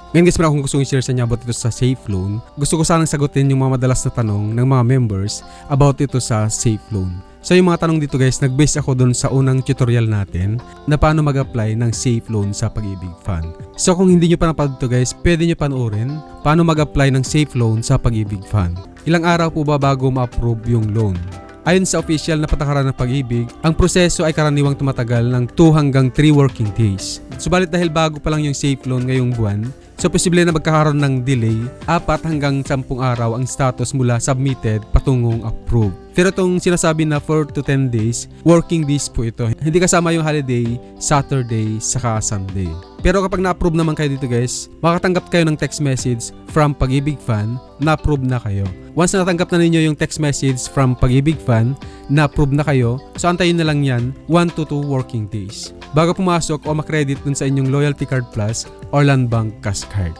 Ngayon guys, meron akong gustong i-share sa inyo about ito sa Safe Loan. Gusto ko sanang sagutin yung mga madalas na tanong ng mga members about ito sa Safe Loan. So yung mga tanong dito guys, nag-base ako dun sa unang tutorial natin na paano mag-apply ng Safe Loan sa Pag-ibig Fund. So kung hindi nyo pa napanood ito guys, pwede nyo panoorin paano mag-apply ng Safe Loan sa Pag-ibig Fund. Ilang araw po ba bago ma-approve yung loan? Ayon sa official na patakaran ng Pag-ibig, ang proseso ay karaniwang tumatagal ng 2 hanggang 3 working days. Subalit dahil bago pa lang yung Safe Loan ngayong buwan, so posible na magkakaroon ng delay 4 hanggang 10 araw ang status mula submitted patungong approve. Pero itong sinasabi na 4 to 10 days, working days po ito. Hindi kasama yung holiday, Saturday, saka Sunday. Pero kapag na-approve naman kayo dito guys, makatanggap kayo ng text message from Pag-ibig Fund na approve na kayo. Once na natanggap na ninyo yung text message from Pag-ibig Fund na approve na kayo, so antayin na lang yan 1 to 2 working days bago pumasok o makredit dun sa inyong Loyalty Card Plus or Land Bank Cash Card.